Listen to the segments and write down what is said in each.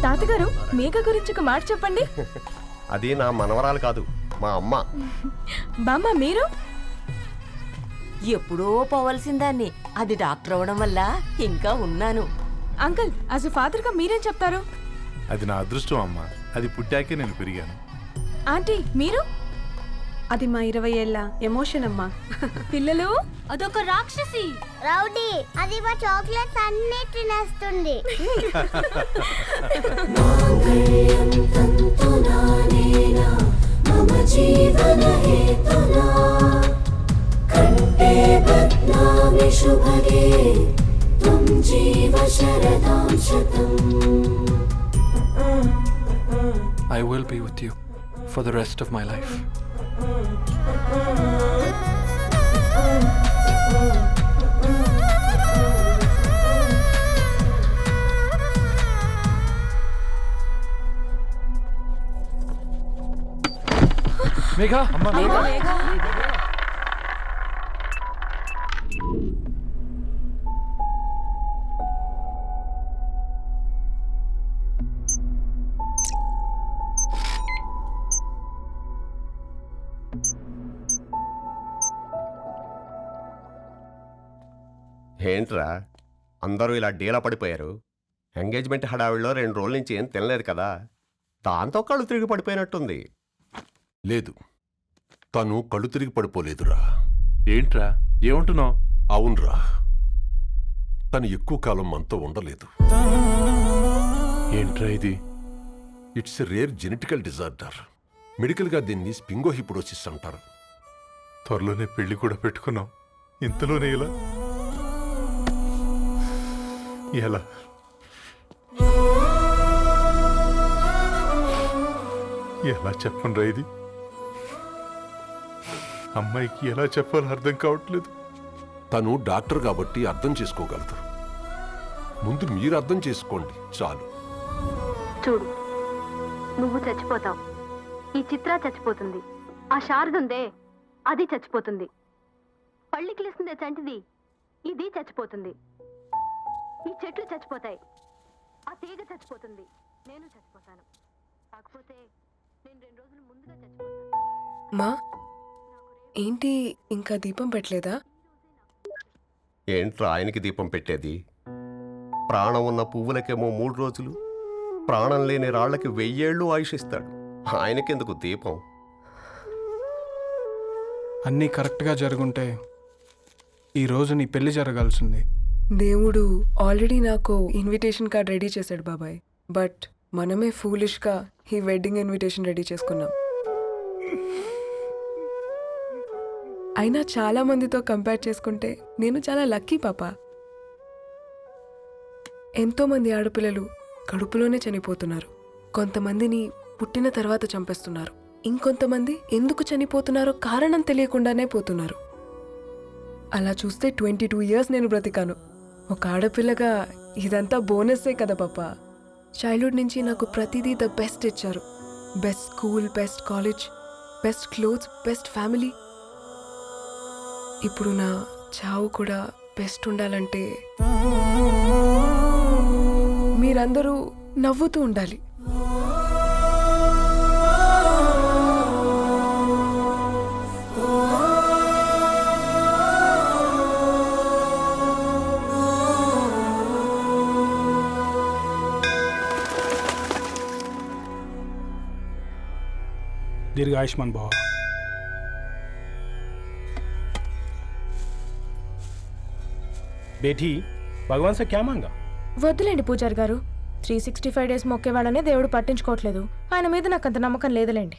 తాతగారు మేఘ గురించి ఒక మాట చెప్పండి. అది నా మనవరాలు కాదు, మా అమ్మ. బామ్మ మీరు? ఎప్పుడో పోవలసిందాన్ని, అది డాక్టర్ అవడం వల్ల ఇంకా ఉన్నాను. అంకుల్, యాజ్ ఎ ఫాదర్ గా మీరేం చెప్తారు? అది నా అదృష్టం అమ్మా, అది పుట్టాకే నేను పెరిగాను. ఆంటీ మీరు? అది మా 20 ఏళ్ల ఎమోషన్ అమ్మా. పిల్లలు, అదొక రాక్షసి రౌడీ, అది మా చాక్లెట్స్ అన్ని తినేస్తుంది. I will be with you for the rest of my life. Megha! ఏంట్రా అందరూ ఇలా డీలా పడిపోయారు? ఎంగేజ్మెంట్ హడావిడిలో 2 రోజుల నుంచి ఏం తినలేదు కదా, దాంతో కళ్ళు తిరిగి పడిపోయినట్టుంది. లేదు, తను కళ్ళు తిరిగి పడిపోలేదురా. ఏంట్రా ఏమంటున్నావు? అవునరా, తను ఎక్కువ కాలం మనతో ఉండలేదు. ఏంట్రా ఇది? It's a rare genetical disorder. మెడికల్గా దీన్ని స్పింగోహిపోడోసిస్ అంటారు. త్వరలోనే పెళ్లి కూడా పెట్టుకున్నాం, ఇంతలోనే ఇలా ఎలా? ఎలా చెప్పనురా ఇది? అమ్మాయికి ఎలా చెప్పాలో అర్థం కావట్లేదు. తను డాక్టర్ కాబట్టి అర్థం చేసుకోగలదు. ముందు మీరు అర్థం చేసుకోండి చాలు. చూడు, నువ్వు చచ్చిపోతావు, ఈ చిత్ర చచ్చిపోతుంది, ఆ శారదుందే అది చచ్చిపోతుంది, పళ్ళికిలిస్తుందే చంటిది ఇది చచ్చిపోతుంది, ఈ చెట్లు చచ్చిపోతాయి, ఆ తీగ చచ్చిపోతుంది, నేను చచ్చిపోతాను. కాకపోతే నేను 2 రోజులు ముందుగా చచ్చిపోతాను. మా ఏంటి ఇంకా దీపం పెట్టలేదా? ఏంట్రా ఆయనకి దీపం పెట్టేది? ప్రాణం ఉన్న పువ్వులకేమో 3 రోజులు, ప్రాణం లేని రాళ్లకి 1000 ఏళ్ళు ఆయుషిస్తాడు. ఆయనకెందుకు దీపం? అన్నీ కరెక్ట్గా జరుగుంటే ఈరోజు నీ పెళ్లి జరగాల్సింది. దేవుడు ఆల్రెడీ నాకు ఇన్విటేషన్ కార్డ్ రెడీ చేశాడు బాబాయ్. బట్ మనమే ఫూలిష్గా ఈ వెడ్డింగ్ ఇన్విటేషన్ రెడీ చేసుకున్నాం. అయినా చాలా మందితో కంపేర్ చేసుకుంటే నేను చాలా లక్కీ పాప. ఎంతోమంది ఆడపిల్లలు కడుపులోనే చనిపోతున్నారు. కొంతమందిని పుట్టిన తర్వాత చంపేస్తున్నారు. ఇంకొంతమంది ఎందుకు చనిపోతున్నారో కారణం తెలియకుండానే పోతున్నారు. అలా చూస్తే 22 ఇయర్స్ నేను బ్రతికాను. ఒక ఆడపిల్లగా ఇదంతా బోనస్సే కదా పాప. చైల్డ్హుడ్ నుంచి నాకు ప్రతిదీ ద బెస్ట్ ఇచ్చారు. Best school, best college, best clothes, best family. ఇప్పుడు నా చావు కూడా బెస్ట్ ఉండాలంటే మీరందరూ నవ్వుతూ ఉండాలి. दीर्घायुष्मान भव। बेटी, भगवान से क्या मांगा? వద్దులేండి పూజారి గారు, 365 డేస్ మొక్కేవాళ్ళనే దేవుడు పట్టించుకోవట్లేదు. ఆయన మీద నాకు అంత నమ్మకం లేదులేండి.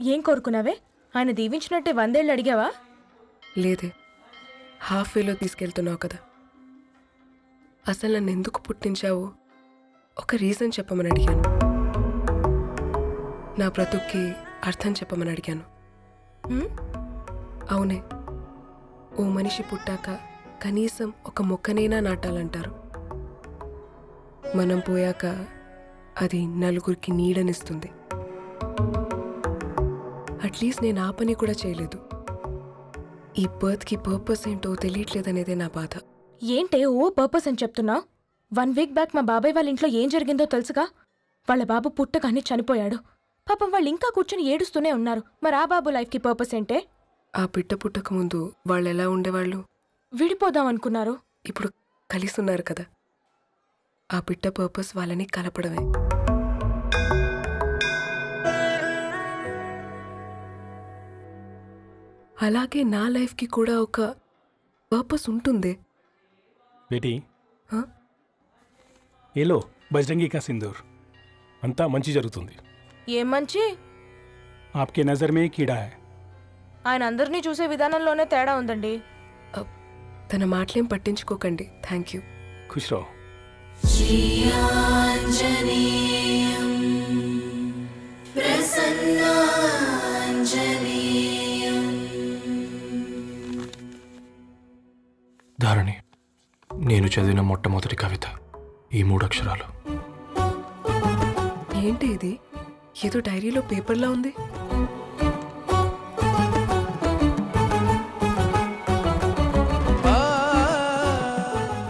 ఏం కోరుకున్నావే? ఆయన దీవించినట్టే 100 ఏళ్ళు అడిగావా? లేదే, హాఫ్ వేలో తీసుకెళ్తున్నావు కదా. అసలు నన్ను ఎందుకు పుట్టించావు ఒక రీజన్ చెప్పమని అడిగాను. నా బ్రతుక్కి అర్థం చెప్పమని అడిగాను. అవునే, ఓ మనిషి పుట్టాక కనీసం ఒక మొక్కనైనా నాటాలంటారు. మనం పోయాక అది నలుగురికి నీడనిస్తుంది. అట్లీస్ట్ నేను ఆ పని కూడా చేయలేదు. ఈ బర్త్కి పర్పస్ ఏంటో తెలియట్లేదనేదే నా బాధ. ఏంటే ఓ పర్పస్ అని చెప్తున్నా? 1 వీక్ బ్యాక్ మా బాబాయ్ వాళ్ళ ఇంట్లో ఏం జరిగిందో తెలుసుగా? వాళ్ళ బాబు పుట్టగానే చనిపోయాడు. పాపం వాళ్ళు ఇంకా కూర్చొని ఏడుస్తూనే ఉన్నారు. మరి ఆ బాబు లైఫ్కి పర్పస్ ఏంటే? ఆ బిడ్డ పుట్టక ముందు వాళ్ళు ఎలా ఉండేవాళ్ళు? విడిపోదాం అనుకున్నారు. ఇప్పుడు కలిసి ఉన్నారు కదా. ఆ బిడ్డ పర్పస్ వాళ్ళని కలపడమే. అలాగే నా లైఫ్కి కూడా ఒక పర్పస్ ఉంటుంది. बेटी हाँ? ये लो बजरंगी का सिंदूर अंता मंची जరుగుతుంది ఏం మంచి? आपके नज़र में कीड़ा है ఆయన అందరినీ చూసే విధానంలోనే తేడా ఉందండి. తన మాటలేం పట్టించుకోకండి. Thank you. खुश रहो ధారణి, నేను చదివిన మొట్టమొదటి కవిత ఈ 3 అక్షరాలు. ఏంటి ఇది? ఏదో డైరీలో పేపర్లా ఉంది.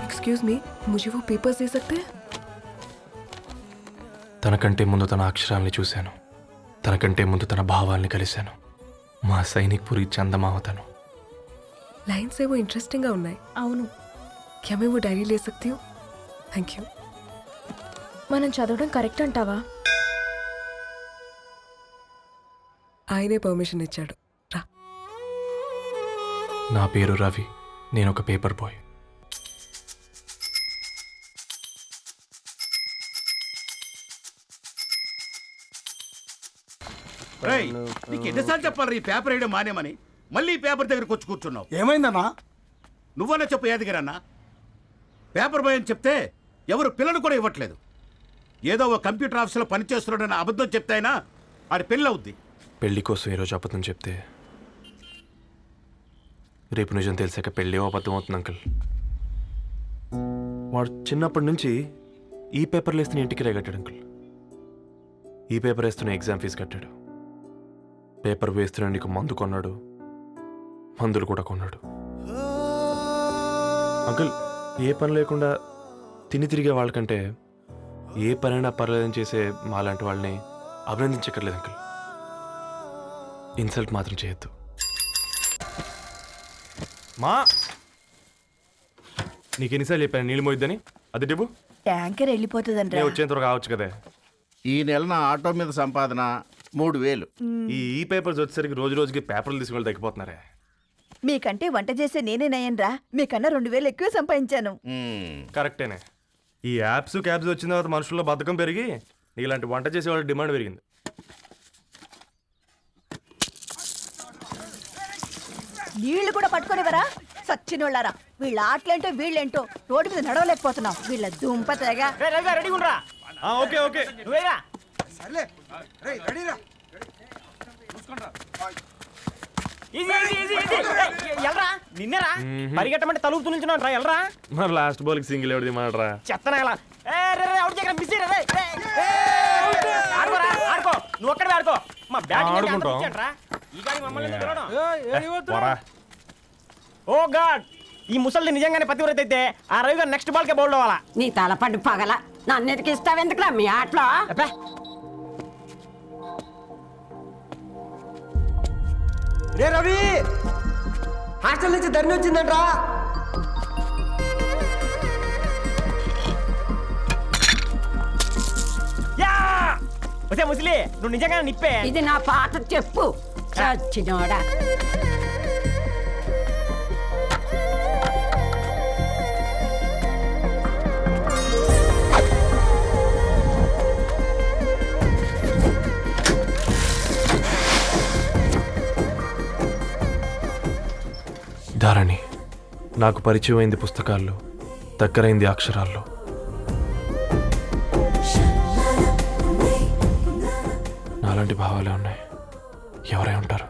एक्सक्यूज मी, मुझे वो पेपर्स दे सकते हैं? తనకంటే ముందు తన అక్షరాల్ని చూశాను, తనకంటే ముందు తన భావాల్ని కలిశాను. మా సైనిక్ పురి చందమామ తను. लाइन्स है वो इंटरेस्टिंग గా ఉన్నాయి. అవును, क्या मैं वो डायरी ले सकती हूँ? Thank you. మనం చదవడం కరెక్ట్ అంటావా? ఆయనే పర్మిషన్ ఇచ్చాడు. రా. నా పేరు రవి, నేను ఒక పేపర్ బాయ్. నీకు ఎన్నిసార్లు చెప్పాలి ఈ పేపర్ వేయడం మానేమని? మళ్ళీ ఈ పేపర్ దగ్గరకు వచ్చి కూర్చున్నావు. ఏమైందన్నా? నువ్వన్నా చెప్పు యాదగిరన్నా. పేపర్ బాయ్ అని చెప్తే ఎవరు పిల్లలు కూడా ఇవ్వట్లేదు. ఏదో ఒక కంప్యూటర్ ఆఫీసులో పనిచేస్తున్నాడని అబద్ధం చెప్తే అయినా ఆడి పెళ్ళి అవుద్ది. పెళ్లి కోసం ఈరోజు అబద్ధం చెప్తే రేపు నిజం తెలిసాక పెళ్ళి అబద్ధం అవుతుంది అంకుల్. వాడు చిన్నప్పటి నుంచి ఈ పేపర్లు వేస్తున్న ఇంటికి రేగట్టాడు అంకుల్. ఈ పేపర్ వేస్తున్న ఎగ్జామ్ ఫీజు కట్టాడు. పేపర్ వేస్తున్న నీకు మందు కొన్నాడు, మందులు కూడా కొన్నాడు. అంకుల్, ఏ పని లేకుండా తిని తిరిగే వాళ్ళకంటే ఏ పనైనా పర్లేదని చేసే మాలాంటి వాళ్ళని అభినందించక్కర్లేదు అంకుల్. ఇన్సల్ట్ మాత్రం చేయొద్దు. మా నీకు ఎన్నిసార్లు చెప్పాను నీళ్ళు మోయిద్దని? అది డిబు ట్యాంకర్ వెళ్ళిపోతుందండి. నేను వచ్చేంత త్వరగా కావచ్చు కదా. ఈ నెల నా ఆటో మీద సంపాదన 3000. ఈ పేపర్స్ వచ్చేసరికి రోజు రోజుకి పేపర్లు తీసుకుని తగ్గిపోతున్నారే. మీకంటే వంట చేసే నేనే నయ్యన్రా. మీకన్నా 2000 ఎక్కువ సంపాదించాను. కరెక్టేనే. ఈ యాప్స్ క్యాబ్స్ వచ్చిన తర్వాత మనుషుల్లో బద్ధకం పెరిగి ఇలాంటి వంట చేసే వాళ్ళ డిమాండ్ పెరిగింది. నీళ్లు కూడా పట్టుకునేవరా సచ్చినోళ్ళారా. వీళ్ళ ఆటలేంటో వీళ్ళేంటో రోడ్డు మీద నడవలేకపోతున్నాం. వీళ్ళ దుంప తెగ. ఓకే ఓకే నిన్నరా పరిగెట్టమంటే తలుపుతూ నిల్చున్నాను రా. ఎల్రా మరి లాస్ట్ బాల్కి సింగిల్ ఎవరిది మాట్రా? చెత్తనా ఎలా ఆడుకో, నువ్వు ఒక్కడే ఆడుకో. మా ఓ గాడ్, ఈ ముసలిది నిజంగానే పతివ్రత అయితే ఆ రవి గారు నెక్స్ట్ బాల్ కే బౌల్డ్ అవ్వాలా. నీ తలపండు పగల నన్ను ఎదికిస్తావెందుకురా మీ ఆటలో? రే రవి, హాస్టల్ నుంచి ధరణి వచ్చిందంట్రా. వచ్చే ముసలి, నువ్వు నిజంగా నిప్పే. ఇది నా పాత చెప్పు చచ్చినోడా. ధారణి, నాకు పరిచయం అయింది పుస్తకాల్లో, దగ్గరైంది అక్షరాల్లో. నాలాంటి భావాలే ఉన్నాయి. ఎవరై ఉంటారు?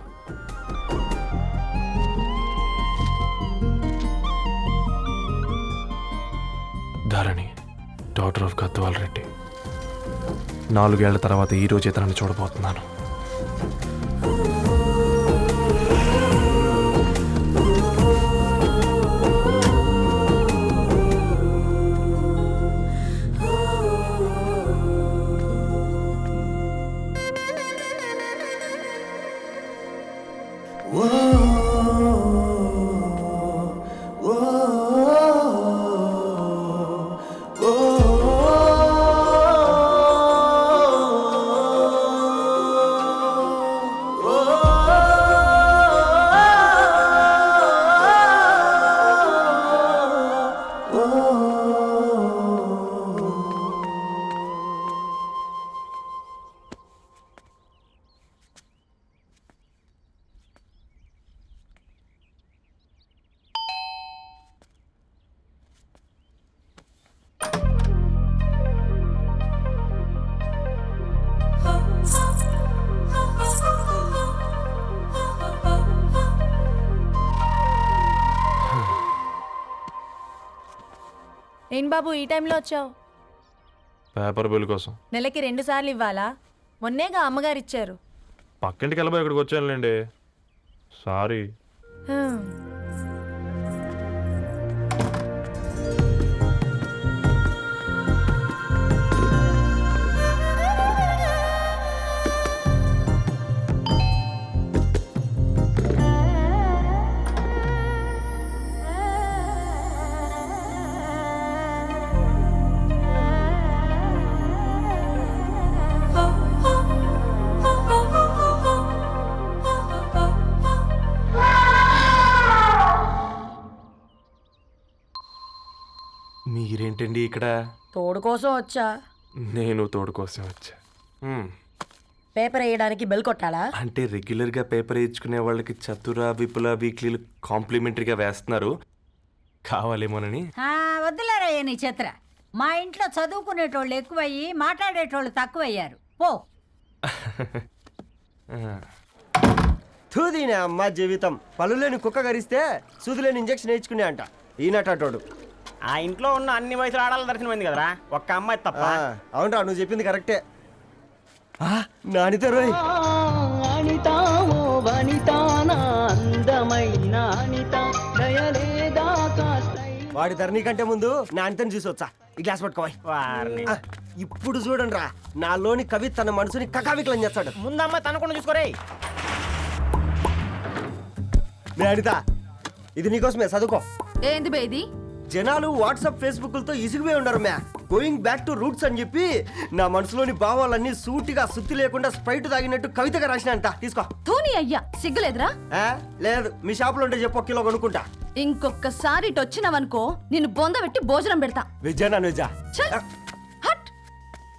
Dharani, daughter of Gadwal Reddy. 4 ఏళ్ల తర్వాత ఈ రోజు ఇతనాన్ని చూడబోతున్నాను. ఏం బాబు ఈ టైంలో వచ్చావు? పేపర్ బిల్ కోసం. నెలకి 2 సార్లు ఇవ్వాలా? మొన్నేగా అమ్మగారు ఇచ్చారు. పక్కింటికి వెళ్ళబోయి ఇక్కడికి వచ్చానులేండి. సారీ. మీరేంటండి ఇక్కడ? తోడు కోసం వచ్చా. నేను తోడు కోసం వచ్చా. పేపర్ వేయడానికి బెల్ కొట్టాలా? అంటే రెగ్యులర్గా పేపర్ వేయించుకునే వాళ్ళకి చతుర విపుల వీక్లీలు కాంప్లిమెంటరీగా వేస్తున్నారు, కావాలేమోనని. వద్దులేరా నీ చిత్ర. మా ఇంట్లో చదువుకునేటోళ్ళు ఎక్కువయ్యి మాట్లాడేటోళ్ళు తక్కువయ్యారు. పో. తూదీనే అమ్మ జీవితం. పళ్ళులేని కుక్క గరిస్తే సూదులేని ఇంజక్షన్ వేయించుకునే అంట ఈనటోడు. ఆ ఇంట్లో ఉన్న అన్ని వయసులో ఆడాలి దర్శనమైంది కదరా, ఒక్క అమ్మాయి తప్ప. అవునరా, నువ్వు చెప్పింది కరెక్టే. నానితో రోయ్. వాడి ధరణి కంటే ముందు నా అంతని చూసొచ్చా. ఈ గ్లాస్ పట్టుకోవాలి. ఇప్పుడు చూడండి రా, నాలోని కవి తన మనసుని కకావికలం చేస్తాడు. ముందమ్మ తనకుండా చూసుకోరే. అనిత, ఇది నీకోసమే, చదువుకో. ఏంది బేది? జనాలు వాట్సాప్ ఫేస్బుక్లతో ఇసిగిపోయి ఉండరు మ్యా. గోయింగ్ బ్యాక్ టు రూట్స్ అని చెప్పి నా మనసులోని భావాలన్నీ సూటిగా సుత్తి లేకుండా స్ప్రైట్ తాగినట్టు కవితగా రాసిన అంట. తీసుకో. తూని అయ్యా, సిగ్గులేదురా? లేదు, మీ షాపులో ఉంటే చెప్పు, 1 కిలో కొనుక్కుంటా. ఇంకొకసారి ఇటు వచ్చినావనుకో నిన్ను బొంద పెట్టి భోజనం పెడతా. వెజ్జా నాన్ వెజ్జా?